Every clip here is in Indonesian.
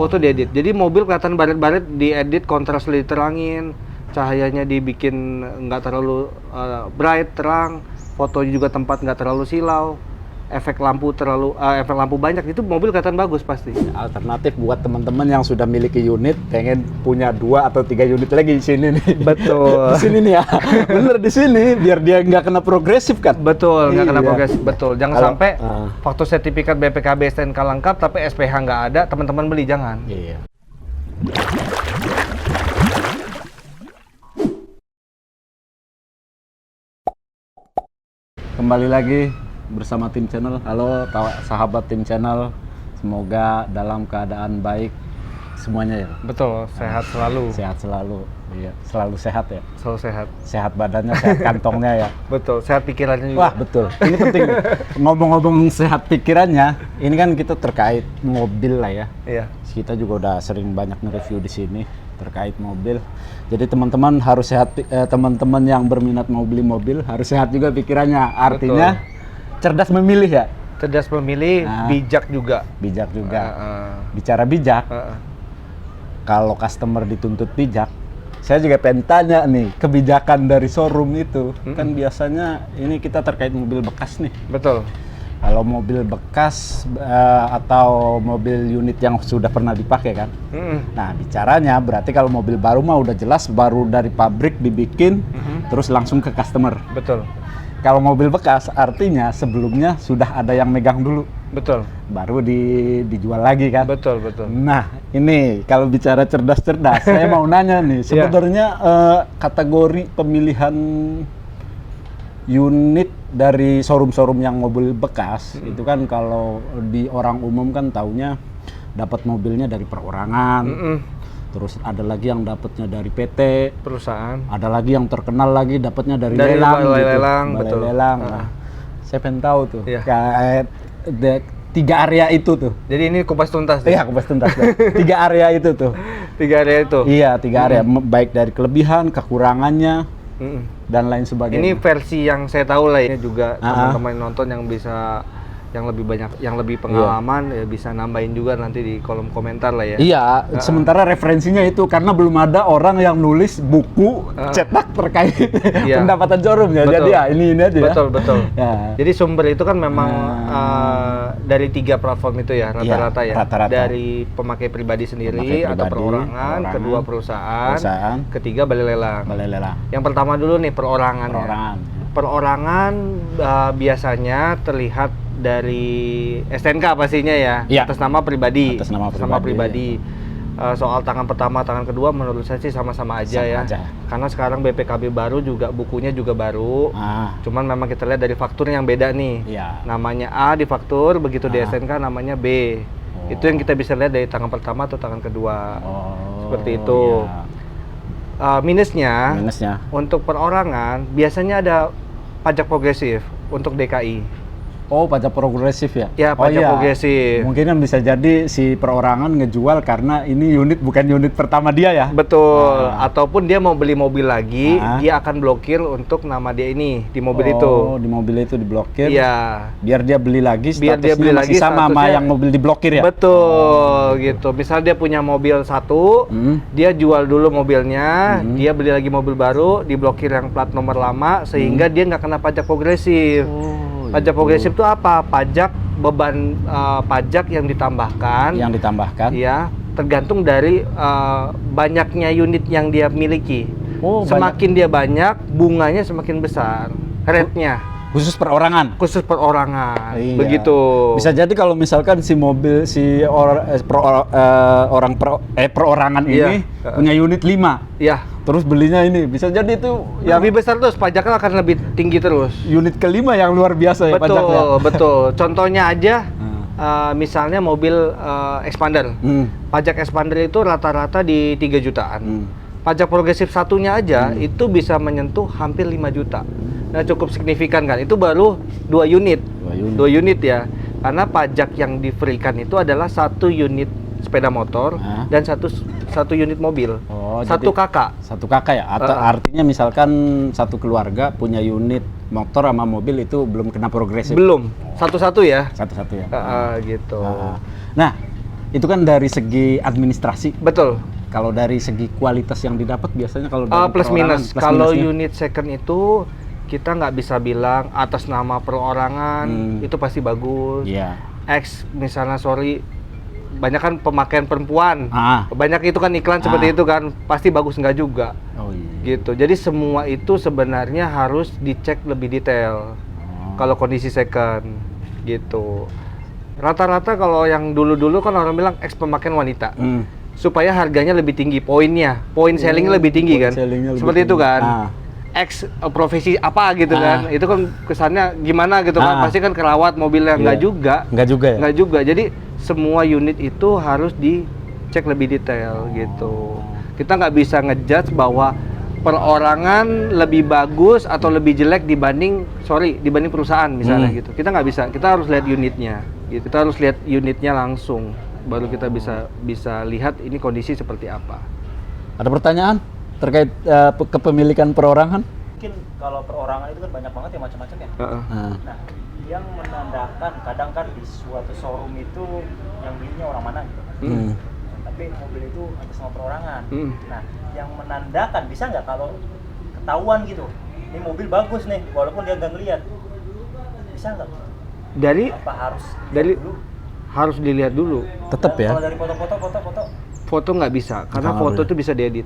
Foto diedit. Jadi mobil kelihatan baret-baret, diedit, kontras diterangin, cahayanya dibikin nggak terlalu bright, terang, fotonya juga tempat nggak terlalu silau, efek lampu banyak, itu mobil kelihatan bagus pasti. Alternatif buat teman-teman yang sudah miliki unit, pengen punya 2 atau 3 unit lagi di sini nih. Betul. Di sini nih ya, bener di sini, biar dia nggak kena progresif kan. Betul, nggak kena Iya. progresif, betul. Jangan Kalau- sampai waktu sertifikat BPKB STNK lengkap tapi SPH nggak ada, teman-teman beli, jangan. Iya. Kembali lagi bersama tim channel. Halo sahabat tim channel, semoga dalam keadaan baik semuanya ya. Betul, sehat selalu. Sehat selalu, iya, selalu sehat ya. Selalu sehat. Sehat badannya, sehat kantongnya ya. Betul, sehat pikirannya juga. Wah betul, ini penting. Ngomong-ngomong sehat pikirannya, ini kan kita terkait mobil lah ya. Iya. Kita juga udah sering banyak nge-review di sini terkait mobil. Jadi teman-teman harus sehat, teman-teman yang berminat mau beli mobil harus sehat juga pikirannya. Artinya cerdas memilih ya. Cerdas memilih, bijak juga. Bijak juga. Bicara bijak, kalau customer dituntut bijak, saya juga pengen tanya nih, kebijakan dari showroom itu kan biasanya ini kita terkait mobil bekas nih. Betul. Kalau mobil bekas atau mobil unit yang sudah pernah dipakai kan. Nah, bicaranya berarti kalau mobil baru mah udah jelas baru dari pabrik dibikin terus langsung ke customer. Betul. Kalau mobil bekas artinya sebelumnya sudah ada yang megang dulu. Betul. Baru dijual lagi kan. Betul, betul. Nah, ini kalau bicara cerdas-cerdas, saya mau nanya nih, sebenarnya kategori pemilihan unit dari showroom-showroom yang mobil bekas itu kan kalau di orang umum kan taunya dapat mobilnya dari perorangan, terus ada lagi yang dapatnya dari PT, perusahaan, ada lagi yang terkenal lagi dapatnya dari balai lelang, gitu. lelang, Balai betul. lelang. Nah, saya pengen tahu tuh Iya. kayak 3 area itu tuh. Jadi ini kupas tuntas. Iya, kupas tuntas. 3 area itu tuh. 3 area itu. Iya, 3 area, baik dari kelebihan, kekurangannya, dan lain sebagainya. Ini versi yang saya tahu lah ya, juga teman-teman nonton yang bisa, yang lebih banyak, yang lebih pengalaman ya bisa nambahin juga nanti di kolom komentar lah ya. Iya, sementara referensinya itu karena belum ada orang yang nulis buku cetak terkait pendapatan showroom ya. Jadi ya ini aja ya. Betul, betul. Ya. Jadi sumber itu kan memang dari 3 platform itu ya rata-rata ya. Rata-rata. Dari pemakai pribadi sendiri atau perorangan, kedua perusahaan, ketiga balai lelang. Balai lelang. Yang pertama dulu nih perorangan. Perorangan. Perorangan biasanya terlihat dari STNK pastinya ya, atas nama pribadi. Atas nama pribadi. Soal tangan pertama, tangan kedua menurut saya sih sama-sama aja ya. Karena sekarang BPKB baru juga, bukunya juga baru. Cuman memang kita lihat dari faktur yang beda nih. Namanya A di faktur, begitu di STNK namanya B. Itu yang kita bisa lihat dari tangan pertama atau tangan kedua. Seperti itu. Minusnya, untuk perorangan biasanya ada pajak progresif untuk DKI. Oh, pajak progresif ya? Ya, pajak progresif. Mungkin kan bisa jadi si perorangan ngejual karena ini unit bukan unit pertama dia ya? Betul. Ataupun dia mau beli mobil lagi, dia akan blokir untuk nama dia ini di mobil itu. Oh, di mobil itu diblokir. Iya. Biar dia beli lagi, biar dia beli lagi sama yang mobil diblokir ya? Betul, gitu. Misal dia punya mobil satu, dia jual dulu mobilnya, dia beli lagi mobil baru, diblokir yang plat nomor lama, sehingga dia nggak kena pajak progresif. Pajak progresif itu apa? Pajak beban pajak yang ditambahkan. Yang ditambahkan? Iya, tergantung dari banyaknya unit yang dia miliki. Semakin dia banyak, bunganya semakin besar. Rate-nya. Khusus perorangan? Khusus perorangan, iya. Begitu. Bisa jadi kalau misalkan si mobil, si perorangan ini punya unit 5. Iya. Terus belinya ini, bisa jadi itu yang lebih besar terus, pajaknya akan lebih tinggi terus. Unit ke-5 yang luar biasa ya pajaknya. Betul. Contohnya aja, misalnya mobil expander. Pajak expander itu rata-rata di 3 jutaan. Pajak progresif satunya aja itu bisa menyentuh hampir 5 juta. Nah, cukup signifikan kan? Itu baru 2 unit. 2 unit ya. Karena pajak yang di-free-kan itu adalah 1 unit sepeda motor dan satu unit mobil. Satu kakak. Satu kakak ya? Atau artinya misalkan satu keluarga punya unit motor sama mobil itu belum kena progresif? Belum. Satu-satu ya? Satu-satu ya? Gitu. Nah, Itu kan dari segi administrasi. Betul. Kalau dari segi kualitas yang didapat biasanya kalau dari Plus perorangan, minus. plus Kalau minusnya. unit second itu kita nggak bisa bilang atas nama perorangan itu pasti bagus. Iya. X misalnya banyak kan pemakaian perempuan. Banyak itu kan iklan seperti itu kan, pasti bagus nggak juga. Oh iya. Gitu. Jadi semua itu sebenarnya harus dicek lebih detail. Kalau kondisi second gitu. Rata-rata kalau yang dulu-dulu kan orang bilang X pemakaian wanita. Supaya harganya lebih tinggi, poin sellingnya lebih tinggi kan. Seperti itu kan. X profesi apa gitu kan. Itu kan kesannya gimana gitu kan. Pasti kan kerawat mobilnya. Enggak juga. Enggak juga ya? Enggak juga. Jadi semua unit itu harus dicek lebih detail gitu. Kita nggak bisa ngejudge bahwa perorangan lebih bagus atau lebih jelek dibanding perusahaan misalnya gitu. Kita nggak bisa. Kita harus lihat unitnya. Gitu. Kita harus lihat unitnya langsung. Baru kita bisa lihat ini kondisi seperti apa. Ada pertanyaan terkait kepemilikan perorangan? Mungkin kalau perorangan itu kan banyak banget ya, macam-macam ya. Nah, yang menandakan kadang kan di suatu showroom itu yang belinya orang mana gitu. Tapi mobil itu atas nama perorangan. Nah, yang menandakan bisa nggak kalau ketahuan gitu, ini mobil bagus nih, walaupun dia nggak ngeliat, bisa nggak? Apa harus dilihat dulu. Tetap ya. Kalau dari foto. Foto nggak bisa, karena foto itu bisa diedit.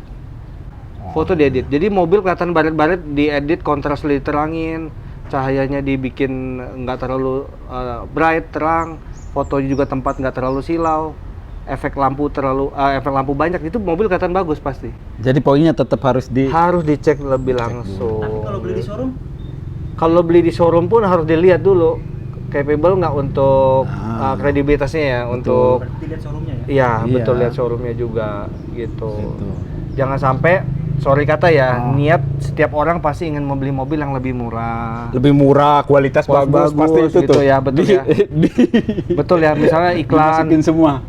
Foto diedit. Jadi mobil kelihatan baret-baret, diedit, kontras diterangin, cahayanya dibikin nggak terlalu bright, terang, fotonya juga tempat nggak terlalu silau, efek lampu banyak, itu mobil kelihatan bagus pasti. Jadi poinnya tetap harus dicek lebih langsung. Tapi kalau beli di showroom? Kalau beli di showroom pun harus dilihat dulu capable nggak untuk kredibilitasnya ya, untuk berarti lihat showroomnya ya? Iya, betul, lihat showroomnya juga gitu. Jangan sampai niat setiap orang pasti ingin membeli mobil yang lebih murah. Lebih murah, kualitas bagus pasti itu gitu tuh. Ya, betul ya. Betul ya, misalnya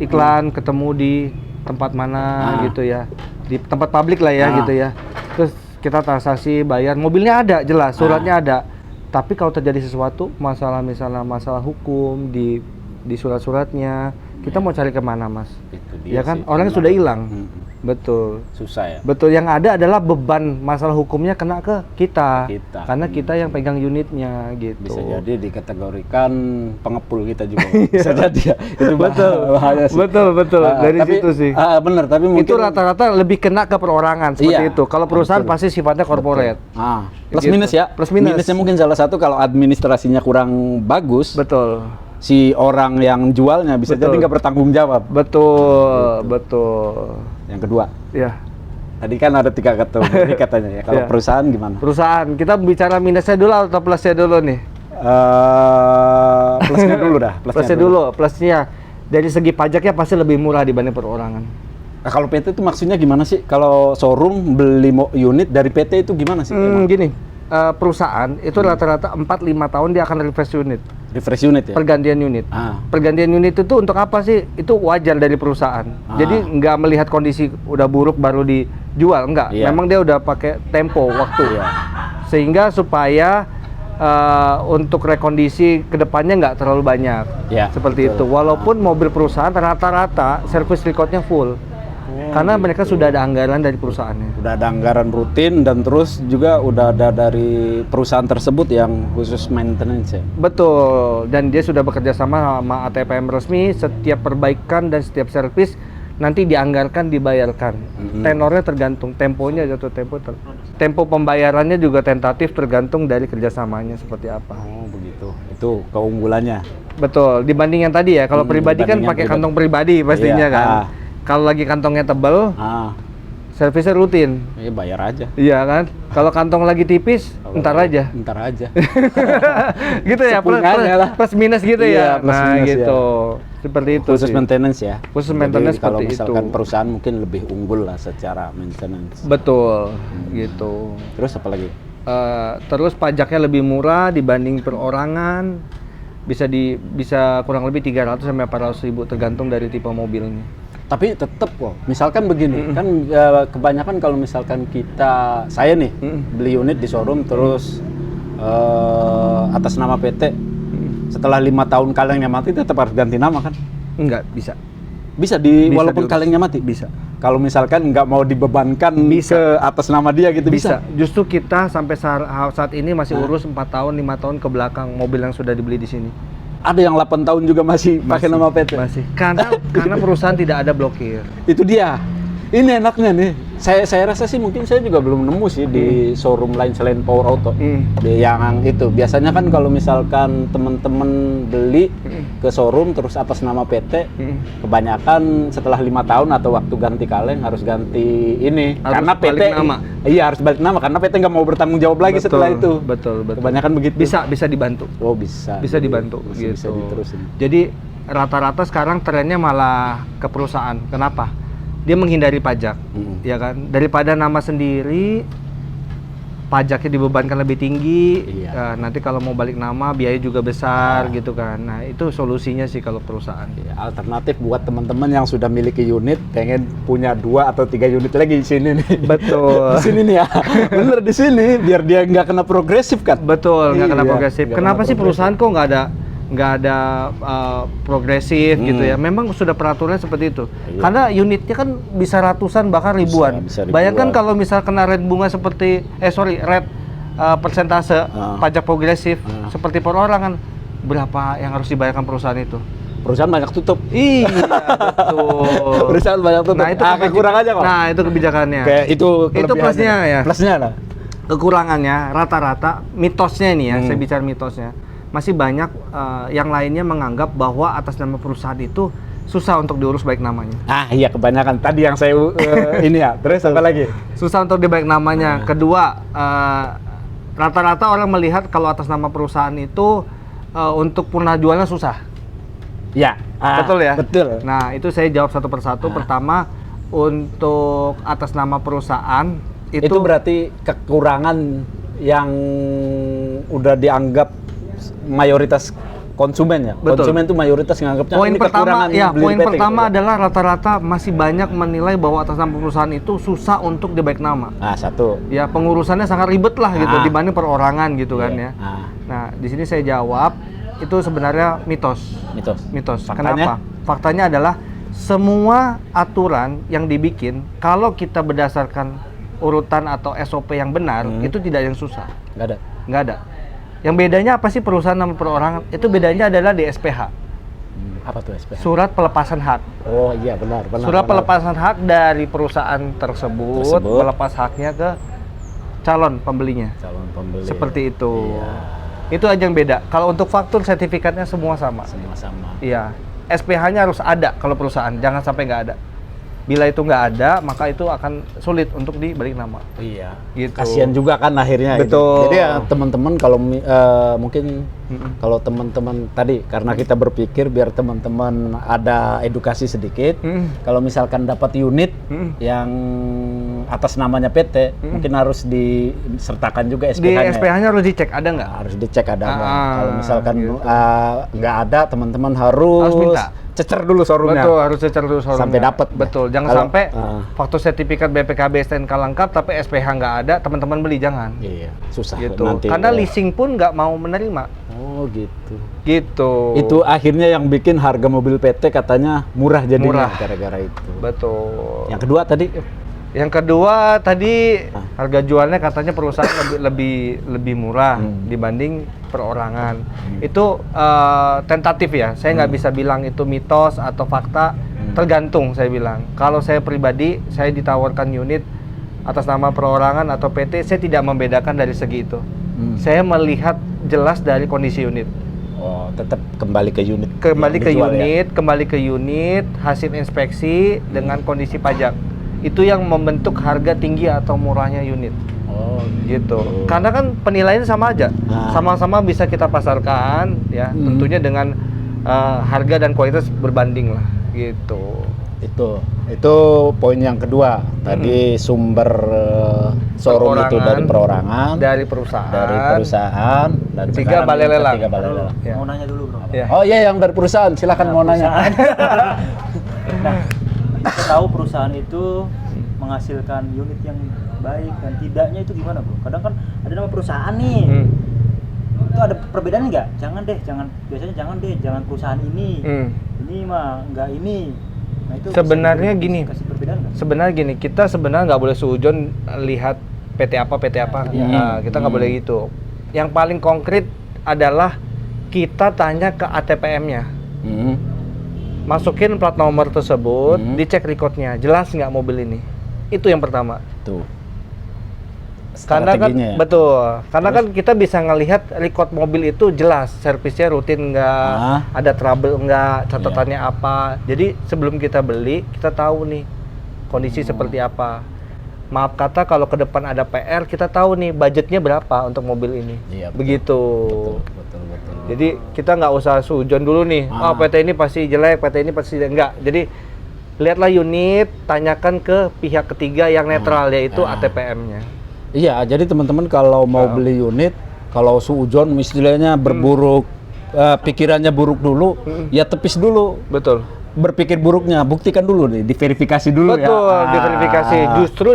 iklan ketemu di tempat mana gitu ya. Di tempat publik lah ya gitu ya. Terus kita transaksi bayar, mobilnya ada jelas, suratnya ada. Tapi kalau terjadi sesuatu, masalah hukum di surat-suratnya, kita mau cari kemana, Mas? Itu dia ya kan, sih, orangnya sudah hilang. Betul. Susah ya. Betul, yang ada adalah beban masalah hukumnya kena ke kita. Karena kita yang pegang unitnya gitu. Bisa jadi dikategorikan pengepul kita juga. Bisa jadi ya. Itu bahaya sih. Betul. Dari situ sih. Benar, tapi mungkin itu rata-rata lebih kena ke perorangan seperti itu. Kalau perusahaan pasti sifatnya corporate. Plus minus ya. Plus minus. Minusnya mungkin salah satu kalau administrasinya kurang bagus. Betul. Si orang yang jualnya bisa jadi nggak bertanggung jawab. Betul. Yang kedua. Ya. Tadi kan ada 3 kategori katanya ya. Kalau perusahaan gimana? Perusahaan, kita bicara minusnya dulu atau plusnya dulu nih? Plusnya dulu dah. Plusnya dulu. Plusnya dari segi pajaknya pasti lebih murah dibanding perorangan. Nah, kalau PT itu maksudnya gimana sih? Kalau showroom beli unit dari PT itu gimana sih? Gini, perusahaan itu rata-rata 4-5 tahun dia akan refresh unit. Refresh unit ya? Pergantian unit. Pergantian unit itu untuk apa sih? Itu wajar dari perusahaan. Jadi nggak melihat kondisi udah buruk baru dijual, enggak. Memang dia udah pakai tempo waktu. Sehingga supaya untuk rekondisi kedepannya nggak terlalu banyak. Seperti itu. Walaupun mobil perusahaan rata-rata service recordnya full. Karena mereka sudah ada anggaran dari perusahaannya. Udah ada anggaran rutin dan terus juga udah ada dari perusahaan tersebut yang khusus maintenance ya? Betul, dan dia sudah bekerja sama ATPM resmi, setiap perbaikan dan setiap servis nanti dianggarkan, dibayarkan. Tenornya tergantung, temponya jatuh tempo pembayarannya juga tentatif tergantung dari kerjasamanya seperti apa. Oh begitu, itu keunggulannya. Betul, dibanding yang tadi ya, kalau pribadi kan pakai kantong pribadi pastinya kan. Kalau lagi kantongnya tebal, servisnya rutin. Iya bayar aja. Iya kan? Kalau kantong lagi tipis, entar aja. Gitu ya, plus minus gitu ya. Nah gitu, seperti itu. Khusus maintenance ya. Khusus maintenance seperti itu. Kalau misalkan itu. perusahaan mungkin lebih unggul lah secara maintenance. Betul, gitu. Terus apa lagi? Terus pajaknya lebih murah dibanding perorangan. Bisa kurang lebih 300 sampai 400 ribu tergantung dari tipe mobilnya. Tapi tetap kok, misalkan begini, kan kebanyakan kalau misalkan saya nih beli unit di showroom terus atas nama PT, setelah 5 tahun kalengnya mati tetap harus ganti nama kan? Enggak bisa. Bisa Bisa walaupun diurus. kalengnya mati. Bisa. Kalau misalkan nggak mau dibebankan Bisa. ke atas nama dia gitu bisa. Justru kita sampai saat ini masih urus 4 tahun, 5 tahun ke belakang mobil yang sudah dibeli di sini. Ada yang 8 tahun juga masih pakai nama PT. Masih. Karena perusahaan tidak ada blokir. Itu dia. Ini enaknya nih. Saya rasa sih mungkin saya juga belum nemu sih di showroom lain selain Power Auto. Yang itu biasanya kan kalau misalkan teman-teman beli ke showroom terus atas nama PT, kebanyakan setelah 5 tahun atau waktu ganti kaleng harus ganti ini. Harus Karena PT balik nama. Iya, harus balik nama karena PT nggak mau bertanggung jawab lagi setelah itu. Betul. Kebanyakan begitu. Bisa dibantu. Oh, bisa. Bisa dibantu Bisa gitu. diterusin. Jadi rata-rata sekarang trennya malah ke perusahaan. Kenapa? Dia menghindari pajak, ya kan? Daripada nama sendiri, pajaknya dibebankan lebih tinggi. Iya. Nanti kalau mau balik nama, biaya juga besar, gitu kan? Nah, itu solusinya sih kalau perusahaan. Ya, alternatif buat teman-teman yang sudah miliki unit, pengen punya 2 atau 3 unit lagi di sini nih. Betul. Di sini nih ya, bener di sini, biar dia nggak kena progresif kan. Betul, nggak kena Iya, progresif. nggak Kenapa kena sih progresif. perusahaan kok nggak ada progresif gitu ya? Memang sudah peraturannya seperti itu. Iya. Karena unitnya kan bisa ratusan bahkan ribuan. Bisa ribuan. Bayangkan kalau misal kena rate bunga seperti rate persentase pajak progresif seperti perorangan, berapa yang harus dibayarkan perusahaan itu? Perusahaan banyak tutup. Iya, betul. Perusahaan banyak tutup. Nah, itu kekurangannya kok. Nah, itu kebijakannya. Kayak itu kelebihannya. plusnya ya. Plusnya lah. Kekurangannya rata-rata mitosnya ini ya, saya bicara mitosnya, masih banyak yang lainnya menganggap bahwa atas nama perusahaan itu susah untuk diurus baik namanya. Ah iya, kebanyakan tadi yang saya ini ya. Terus apa lagi? Susah untuk di baik namanya. Kedua, rata-rata orang melihat kalau atas nama perusahaan itu untuk punah jualnya susah. Ya. Betul ya? Betul. Nah, itu saya jawab satu persatu. Pertama, untuk atas nama perusahaan Itu berarti kekurangan yang udah dianggap mayoritas konsumen ya. Betul. Konsumen tuh mayoritas nganggapnya Poin ini pertama, kekurangan ya, beli poin PT pertama gitu. adalah rata-rata masih banyak menilai bahwa atas nama perusahaan itu susah untuk di baik nama. Nah, satu. Ya, pengurusannya sangat ribet lah gitu dibanding perorangan gitu kan Iya. ya. Nah, di sini saya jawab itu sebenarnya mitos. Mitos. Faktanya? Kenapa? Faktanya adalah semua aturan yang dibikin kalau kita berdasarkan urutan atau SOP yang benar itu tidak yang susah. Nggak ada. Yang bedanya apa sih perusahaan sama perorangan? Itu bedanya adalah di SPH. Apa tuh SPH? Surat pelepasan hak. Oh iya, benar. Surat pelepasan hak dari perusahaan tersebut melepas haknya ke calon pembelinya. Calon pembeli. Seperti itu. Iya. Itu aja yang beda. Kalau untuk faktur sertifikatnya semua sama. Semua sama. Iya. SPH-nya harus ada kalau perusahaan, jangan sampai nggak ada. Bila itu nggak ada, maka itu akan sulit untuk dibalik nama. Iya. Gitu. Kasihan juga kan akhirnya. Betul. Jadi ya teman-teman kalau mungkin kalau teman-teman tadi karena kita berpikir biar teman-teman ada edukasi sedikit. Kalau misalkan dapat unit yang atas namanya PT, mungkin harus disertakan juga Di SPH-nya. SPH-nya harus dicek, ada nggak? Harus dicek ada nggak. Kalau misalkan gitu. nggak ada, teman-teman harus minta. cecer dulu showroomnya. Betul, harus cecer dulu showroomnya. Sampai dapat. Betul, jangan Kalau- sampai faktur sertifikat BPKB STNK lengkap tapi SPH nggak ada, teman-teman beli, jangan. Iya, susah Gitu. nanti. Karena leasing pun nggak mau menerima. Oh gitu. Gitu. Itu akhirnya yang bikin harga mobil PT katanya murah jadinya Murah. gara-gara itu. Betul. Yang kedua tadi Yang kedua tadi harga jualnya katanya perusahaan lebih murah dibanding perorangan. Itu tentatif ya. Saya nggak bisa bilang itu mitos atau fakta. Tergantung saya bilang. Kalau saya pribadi, saya ditawarkan unit atas nama perorangan atau PT, saya tidak membedakan dari segi itu. Saya melihat jelas dari kondisi unit. oh tetap kembali ke unit. Kembali yang ke dijual ya? unit, kembali ke unit, hasil inspeksi dengan kondisi pajak. Itu yang membentuk harga tinggi atau murahnya unit. Oh Gitu. Karena kan penilaiannya sama aja. Sama-sama bisa kita pasarkan ya, tentunya dengan harga dan kualitas berbanding lah gitu. Itu poin yang kedua. Tadi sumber showroom itu dari perorangan, dari perusahaan, dan ketiga sekarang balai yang lelang. ketiga balai lelang. Ya. Mau nanya dulu bro. Ya. Oh iya, yang dari perusahaan, silakan mau nanya. Nah, kita tahu perusahaan itu menghasilkan unit yang baik dan tidaknya itu gimana bro? Kadang kan ada nama perusahaan nih, itu ada perbedaan nggak? Biasanya jangan deh, jangan perusahaan ini, ini mah nggak ini. Nah, itu Sebenarnya bisa gini. kasih perbedaan nggak? Sebenarnya gini, kita sebenarnya nggak boleh suujon lihat PT apa. Nah, kita nggak boleh gitu. Yang paling konkret adalah kita tanya ke ATPM-nya. Masukin plat nomor tersebut, dicek recordnya, jelas nggak mobil ini. Itu yang pertama. Tuh. Karena kan Strateginya ya? betul, karena kan kita bisa ngelihat record mobil itu jelas, servisnya rutin nggak, ada trouble nggak, catatannya apa. Jadi sebelum kita beli, kita tahu nih kondisi seperti apa. Maaf kata kalau ke depan ada PR, kita tahu nih budgetnya berapa untuk mobil ini. Iya, betul. Begitu. Betul. Jadi kita nggak usah sujon dulu nih. Oh, PT ini pasti jelek, PT ini pasti enggak. Jadi lihatlah unit, tanyakan ke pihak ketiga yang netral, yaitu ATPM-nya. Iya, jadi teman-teman kalau mau beli unit, kalau suujon istilahnya berburuk, pikirannya buruk dulu, ya tepis dulu. Betul. Berpikir buruknya, buktikan dulu nih, diverifikasi dulu ya. Betul, diverifikasi. Justru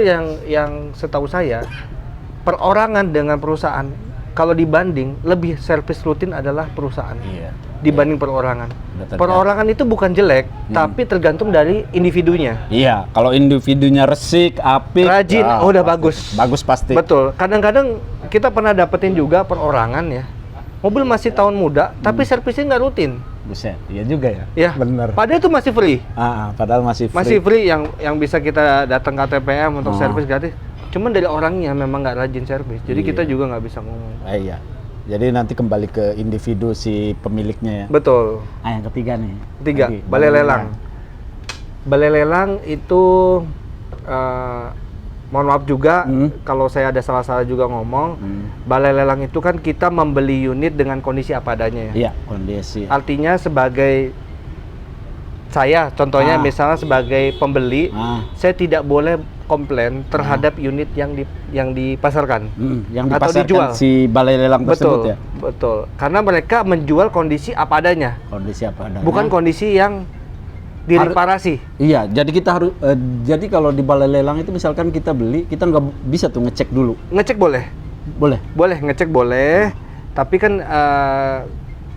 yang setahu saya, perorangan dengan perusahaan, kalau dibanding, lebih servis rutin adalah perusahaan. Iya. Dibanding perorangan. Betul. Perorangan itu bukan jelek, tapi tergantung dari individunya. Iya, kalau individunya resik, apik, Rajin, udah pasti. bagus. Bagus pasti. Betul. Kadang-kadang kita pernah dapetin juga perorangan ya. Mobil masih tahun muda, tapi servisnya nggak rutin. Buset, iya juga ya. Ya, bener. padahal itu masih free. Padahal masih free. Masih free yang bisa kita datang ke ATPM untuk servis gratis. Cuman dari orangnya memang nggak rajin servis. Jadi kita juga nggak bisa ngomong. Iya. Jadi nanti kembali ke individu si pemiliknya ya. Betul. Yang ketiga nih. Ketiga, Lagi, balai lelang. Balai lelang itu mohon maaf juga kalau saya ada salah-salah juga ngomong. Balai lelang itu kan kita membeli unit dengan kondisi apa adanya ya. Iya, kondisi. Artinya sebagai saya, contohnya misalnya sebagai pembeli, saya tidak boleh komplain terhadap unit yang dipasarkan Yang atau dipasarkan dijual. si balai lelang tersebut Betul, ya. betul. Karena mereka menjual kondisi apa adanya, Kondisi apa adanya. bukan kondisi yang direparasi. Iya, jadi kita harus jadi kalau di balai lelang itu misalkan kita beli, kita nggak bisa tuh ngecek dulu. Ngecek boleh, Boleh. boleh ngecek boleh, tapi kan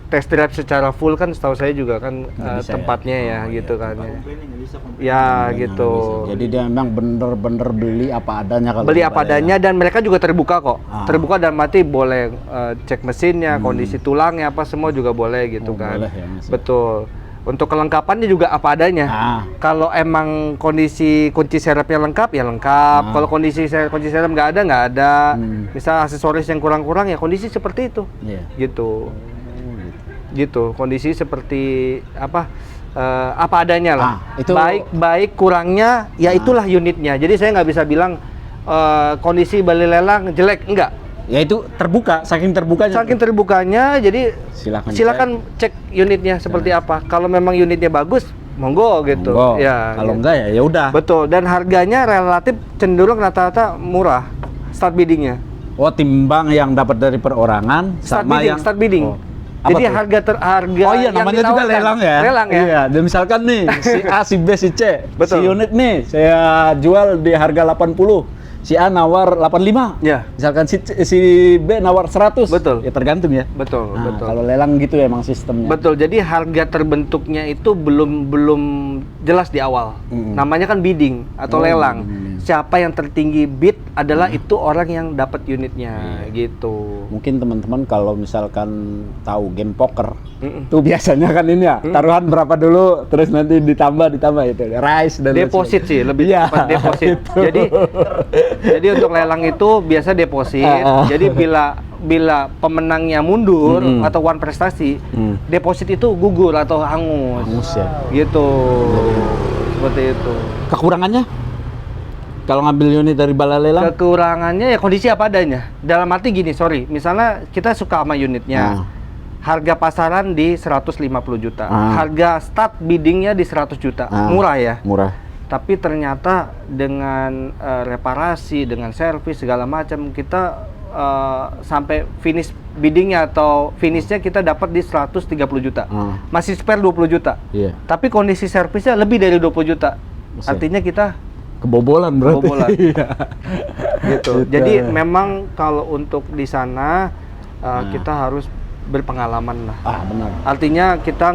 test drive secara full kan setahu saya juga kan bisa tempatnya ya, gitu kan ya. Komplainnya nggak bisa komplain. Ya gitu. Jadi dia memang bener-bener beli apa adanya kalau Beli di apa balai adanya dan mereka juga terbuka kok. Ah. Terbuka dan mati boleh cek mesinnya, kondisi tulangnya apa semua juga boleh gitu Oh, kan. boleh ya, Mas. Betul. Untuk kelengkapannya juga apa adanya. Kalau emang kondisi kunci serepnya lengkap ya lengkap. Kalau kunci serep nggak ada. Misal aksesoris yang kurang-kurang ya kondisi seperti itu. Iya. Gitu. Gitu. Kondisi seperti apa adanya lah. Itu Baik kurangnya ya itulah unitnya. Jadi saya nggak bisa bilang kondisi balai lelang jelek, enggak. Ya itu terbuka, saking terbukanya. Saking terbukanya, jadi silakan cek unitnya seperti apa. Kalau memang unitnya bagus, monggo gitu. Monggo. Ya. Kalau gitu. enggak ya udah. Betul. Dan harganya relatif cenderung rata-rata murah. Start biddingnya. Oh, timbang yang dapat dari perorangan sama yang Start bidding. Oh. Apa Jadi tuh? harga Oh iya, yang namanya juga ditawarkan. lelang ya. Lelang ya. Iya, dan misalkan nih si A, si B, si C, Betul. si unit nih saya jual di harga 80. Si A nawar 85. Ya. Misalkan si B nawar 100. Betul. Ya tergantung ya. Betul, Nah, betul. kalau lelang gitu ya emang sistemnya. Betul. Jadi harga terbentuknya itu belum jelas di awal. Namanya kan bidding atau lelang. Siapa yang tertinggi bid adalah itu orang yang dapat unitnya gitu. Mungkin teman-teman kalau misalkan tahu game poker, tuh biasanya kan ini ya, taruhan berapa dulu, terus nanti ditambah itu, rise dan lain Deposit sih, lebih Iya, tepat deposit. gitu. Jadi untuk lelang itu biasa deposit. Jadi bila pemenangnya mundur atau one prestasi, deposit itu gugur atau hangus. Hangus ya. Gitu. Seperti itu. Kekurangannya? Kalau ngambil unit dari balai lelang? Kekurangannya ya kondisi apa adanya. Dalam arti gini, sorry, misalnya kita suka sama unitnya. Harga pasaran di 150 juta. Harga start biddingnya di 100 juta. Murah ya? Murah. Tapi ternyata dengan reparasi, dengan servis segala macam kita sampai finish biddingnya atau finishnya kita dapat di 130 juta. Masih spare 20 juta. Iya. Tapi kondisi servisnya lebih dari 20 juta. Buset. Artinya kita Kebobolan berarti. Kebobolan. Iya. gitu. Jadi memang kalau untuk di sana kita harus berpengalaman lah. Benar. Artinya kita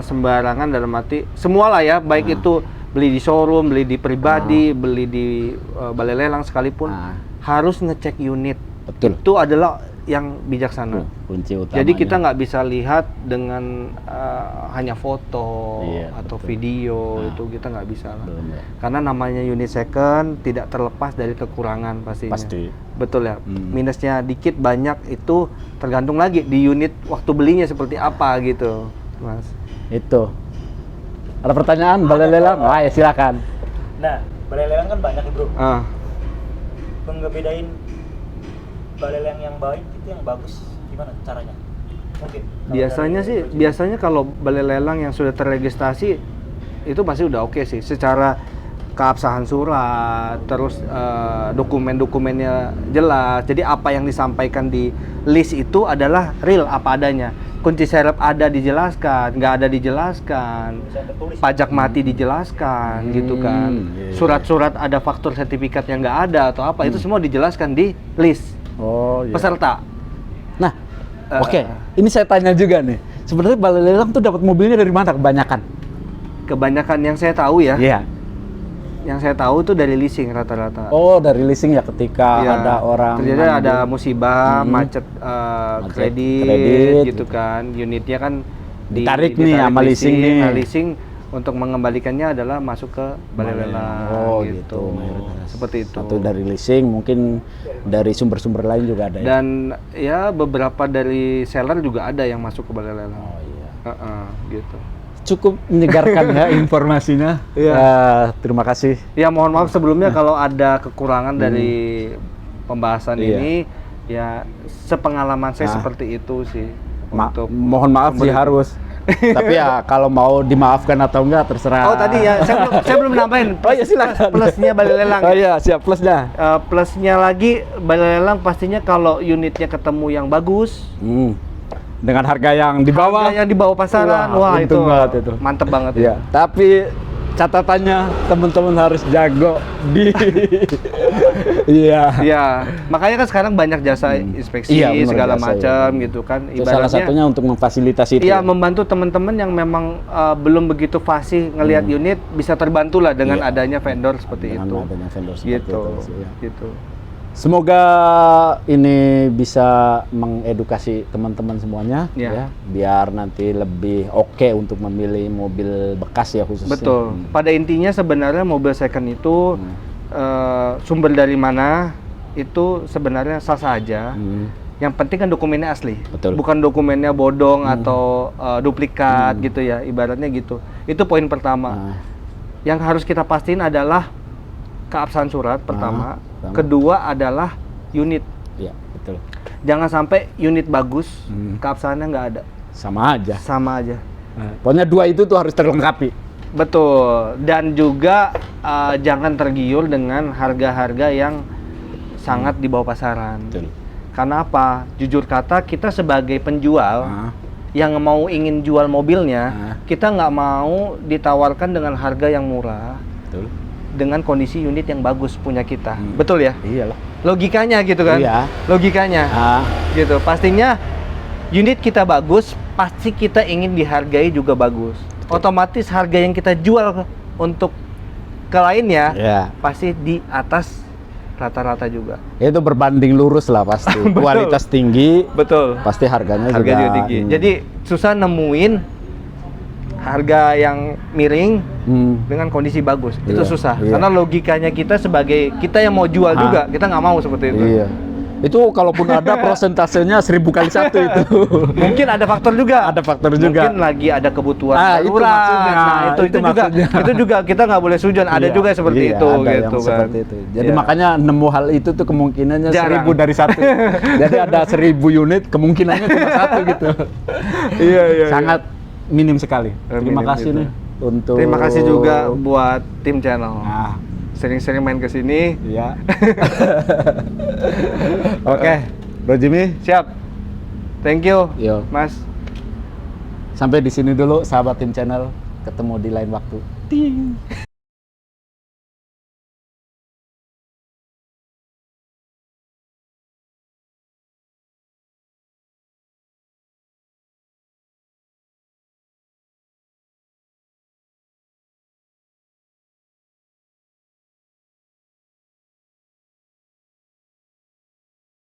sembarangan, dalam arti semua lah ya, baik itu beli di showroom, beli di pribadi, beli di balai lelang sekalipun, harus ngecek unit. Betul. Itu adalah yang bijaksana. Kunci utamanya. Jadi kita nggak bisa lihat dengan hanya foto atau video, itu kita nggak bisa lah. Karena namanya unit second tidak terlepas dari kekurangan pastinya. Pasti. Betul ya. Minusnya dikit banyak itu tergantung lagi di unit waktu belinya seperti apa gitu, Mas. Itu. Ada pertanyaan balai lelang? Wah, ya silakan. Nah, balai lelang kan banyak nih, Bro. Ngebedain balai lelang yang baik itu yang bagus gimana caranya? Mungkin biasanya kalau balai lelang yang sudah terregistrasi itu pasti udah oke sih, secara keabsahan surat, terus dokumen-dokumennya jelas. Jadi apa yang disampaikan di list itu adalah real, apa adanya. Kunci serep ada dijelaskan, nggak ada dijelaskan, pajak mati dijelaskan, gitu kan. Surat-surat ada faktur sertifikat yang nggak ada atau apa, itu semua dijelaskan di list peserta. Nah, oke. Ini saya tanya juga nih. Sebenarnya balai lelang tuh dapat mobilnya dari mana kebanyakan? Kebanyakan yang saya tahu ya. Iya. Yang saya tahu itu dari leasing rata-rata. Oh, dari leasing ya, ketika ada orang terjadi ada musibah, macet kredit gitu kan. Unitnya kan ditarik nih sama leasing nih. Nah, leasing untuk mengembalikannya adalah masuk ke balai lelang. Oh gitu. Seperti itu. Satu dari leasing, mungkin dari sumber-sumber lain juga ada ya. Dan ya beberapa dari seller juga ada yang masuk ke balai lelang. Oh iya. Gitu. Cukup menyegarkan ya informasinya. Terima kasih. Ya mohon maaf sebelumnya kalau ada kekurangan dari pembahasan ini, ya sepengalaman saya seperti itu sih. Mohon maaf sih harus. Tapi ya kalau mau dimaafkan atau enggak terserah. Oh tadi ya, saya belum nambahin. Oh ya silakan. Plusnya balai lelang. Oh iya, siap plusnya. Plusnya lagi balai lelang pastinya kalau unitnya ketemu yang bagus. Dengan harga yang di bawah. Harga yang di bawah pasaran. Wah itu mantep banget. Iya. Tapi catatannya teman-teman harus jago di. Iya. Makanya kan sekarang banyak jasa inspeksi segala macam gitu kan. Ibaratnya salah satunya untuk memfasilitasi itu. Iya, membantu teman-teman yang memang belum begitu fasih ngelihat unit, bisa terbantu lah dengan adanya vendor seperti itu. Adanya vendor seperti gitu. itu. Gitu. Semoga ini bisa mengedukasi teman-teman semuanya ya, biar nanti lebih oke untuk memilih mobil bekas ya khususnya. Betul. Pada intinya sebenarnya mobil second itu sumber dari mana itu sebenarnya sah saja. Yang penting kan dokumennya asli. Betul. Bukan dokumennya bodong atau duplikat gitu ya, ibaratnya gitu. Itu poin pertama. Yang harus kita pastiin adalah keabsahan surat pertama. Kedua adalah unit. Iya, betul. Jangan sampai unit bagus, keabsahannya nggak ada. Sama aja. Sama aja. Pokoknya dua itu tuh harus terlengkapi. Betul. Dan juga jangan tergiur dengan harga-harga yang sangat di bawah pasaran. Betul. Karena apa? Jujur kata, kita sebagai penjual yang ingin jual mobilnya, kita nggak mau ditawarkan dengan harga yang murah. Betul. Dengan kondisi unit yang bagus punya kita. Betul ya? Iyalah. Logikanya gitu kan? Iya. Logikanya. Gitu. Pastinya unit kita bagus, pasti kita ingin dihargai juga bagus. Betul. Otomatis harga yang kita jual untuk ke lainnya pasti di atas rata-rata juga. Itu berbanding lurus lah pasti. Kualitas tinggi. Betul. Pasti harganya juga tinggi. Jadi susah nemuin harga yang miring dengan kondisi bagus. Itu susah. Karena logikanya kita sebagai kita yang mau jual juga, kita nggak mau seperti itu. Iya. Itu kalaupun ada prosentasenya 1000 kali 1 itu. Mungkin ada faktor juga. Ada faktor juga. Mungkin lagi ada kebutuhan darurat. Itu juga kita nggak boleh sujon. Ada juga seperti itu gitu kan. Seperti itu. Jadi makanya nemu hal itu tuh kemungkinannya 1000 dari 1. Jadi ada 1000 unit kemungkinannya cuma 1 gitu. Iya. Sangat minim sekali. Terima kasih nih untuk. Terima kasih juga buat tim channel. Sering-sering main ke sini. Iya. Oke, Bro Jimmy. Siap. Thank you, Mas. Sampai di sini dulu sahabat tim channel. Ketemu di lain waktu. Ting.